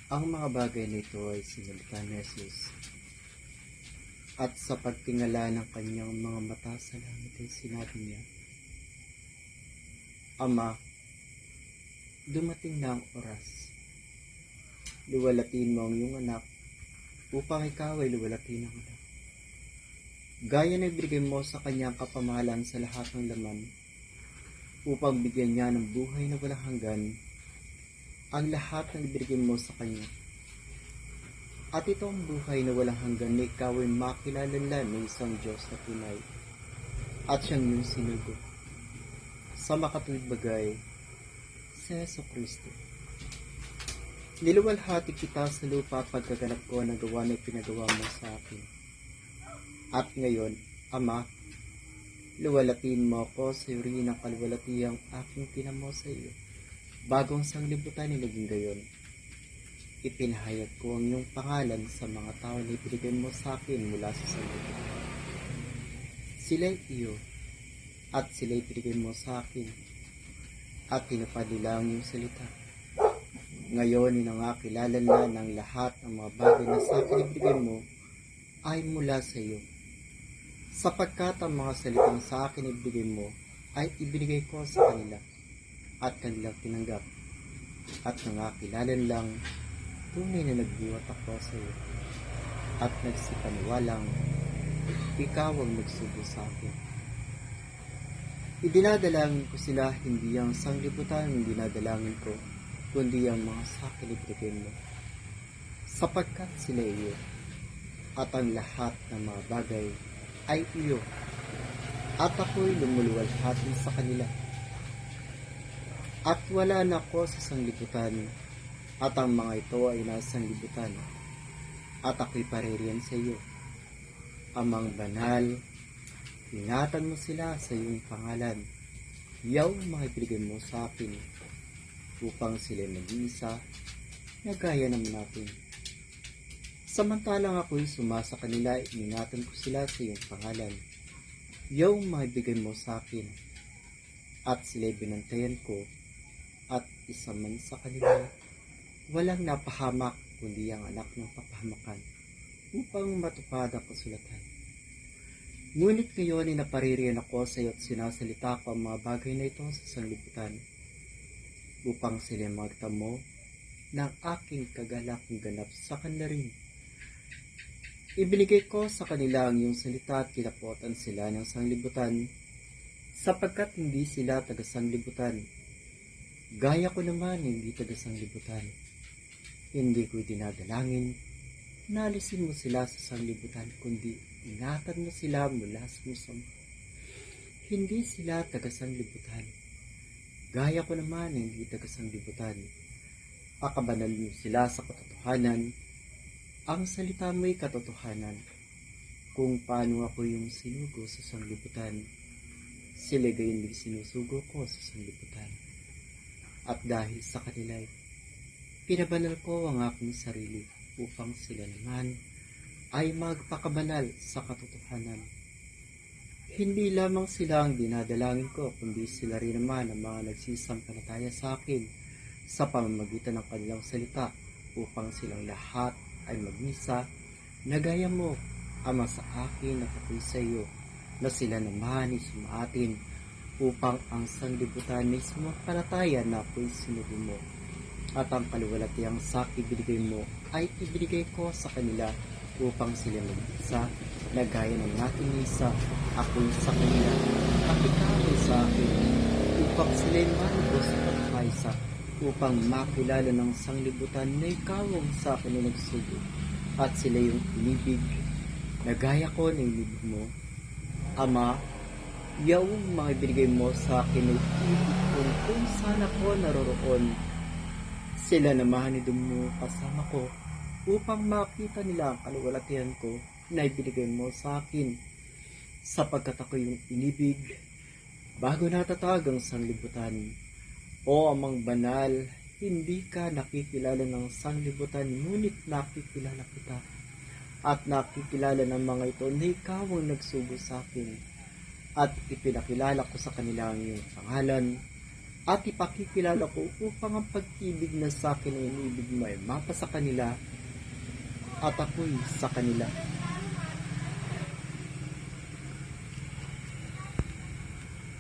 Ang mga bagay na ito ay sinalita ni Jesus, at sa pagtingala ng kanyang mga mata sa langit ay sinabi niya, Ama, dumating na ang oras. Luwalatin mo ang iyong anak upang ikaw ay luwalatin ng anak. Gaya na ibigay mo sa kanyang kapamahalan sa lahat ng laman upang bigyan niya ng buhay na walang hanggan ang lahat ng ibigay mo sa kanya. At ito ang buhay na walang hanggan na ikaw ay makilalanlan ng isang Diyos na tunay at siyang iyong sinugo. Sa makatuwid bagay, si Yesu Kristo. Niluwalhati kita sa lupa pagkaganap ko ng gawa na ipinagawa mo sa akin. At ngayon, Ama, luwalatin mo ako sa uri ng kaluwalatiyang aking tinamo sa iyo. Bagong sanglibutan ay naging gayon. Ipinahayag ko ang iyong pangalan sa mga tao na ibinigay mo sa akin mula sa sanglibutan. Sila'y iyo, at sila'y ibinigay mo sa akin, at tinupad nila ang iyong salita. Ngayon, inangakilalan na ng lahat ng mga bagay na sa akin ibinigay mo ay mula sa iyo. Sapagkat ang mga salitang sa akin ibinigay mo ay ibinigay ko sa kanila at kanilang tinanggap. At nangakilalan lang, tunay na nagbuhat ako sa iyo at nagsipaniwalang ikaw ang nagsugo sa akin. Idinadalangin ko sila, hindi ang sanglibutan ang dinadalangin ko, kundi ang mga sa akin ibinigay mo. Sapagkat sila iyo, at ang lahat ng mga bagay ay iyo, at ako'y lumuluwalhati sa kanila. At wala na ako sa sanglibutan, at ang mga ito ay nasa sanglibutan, at ako'y paririyan sa iyo. Amang banal, ingatan mo sila sa iyong pangalan, yaw mga ibigay mo sa akin, upang sila mag-iisa, na gaya naman natin. Samantalang ako'y sumasa kanila, ingatan ko sila sa iyong pangalan, yaw mga ibigay mo sa akin, at sila'y binantayan ko, at isa man sa kanila, walang napahamak, kundi ang anak ng kapahamakan, upang matupad ang kasulatan. Ngunit ngayon ay napaririyan ako sa iyo at sinasalita ko ang mga bagay na ito sa sanglibutan, upang sila magtamo ng aking kagalakang ganap sa kanila rin. Ibinigay ko sa kanila ang iyong salita at kinapotan sila ng sanglibutan, sapagkat hindi sila taga-sanglibutan. Gaya ko naman hindi taga-sanglibutan. Hindi ko dinadalangin na alisin mo sila sa sanglibutan, kundi ingatan mo sila mula sa masama. Hindi sila taga-sanglibutan. Gaya ko naman hindi taga-sanglibutan. Akabanal mo sila sa katotohanan. Ang salita mo'y katotohanan. Kung paano ako yung sinugo sa sanglibutan, sila gayon din sinusugo ko sa sanglibutan. At dahil sa kanila'y pinabanal ko ang aking sarili upang sila naman ay magpakabanal sa katotohanan. Hindi lamang sila ang dinadalangin ko, kundi sila rin naman ang mga nagsisampalataya sa akin sa pamamagitan ng kanilang salita, upang silang lahat ay magmisa na gaya mo, Ama, sa akin at ako'y sa iyo, na sila naman ay sumaatin, upang ang sanglibutan ay sumampalataya na ako'y sinugo mo. At ang kaluwalatiyang sa akin ibinigay mo ay ibinigay ko sa kanila, upang sila mag-isa na gaya ng aking isa, ako'y sa kanila at ikaw ay sa akin, upang sila'y manubos sa pagkaisa, upang makilala ng sanglibutan na ikaw ang sa akin na nagsugo, at sila yung inibig na gaya ko na inibig mo. Ama, yung mga ibinigay mo sa akin ay ibig kung saan ako naroroon. Sila naman mo kasama ko, upang makita nila ang kaluwalhatian ko na ibinigay mo sa akin, sapagkat ako yung inibig bago natatag ang sanglibutan. O Amang banal, hindi ka nakikilala ng sanglibutan, ngunit nakikilala kita, at nakikilala ng mga ito na ikaw ang nagsugo sa akin, at ipinakilala ko sa kanila ang iyong pangalan, at ipakikilala ko upang ang pag-ibig na sa akin ay inibig mo ay mapa sa kanila at ako'y sa kanila.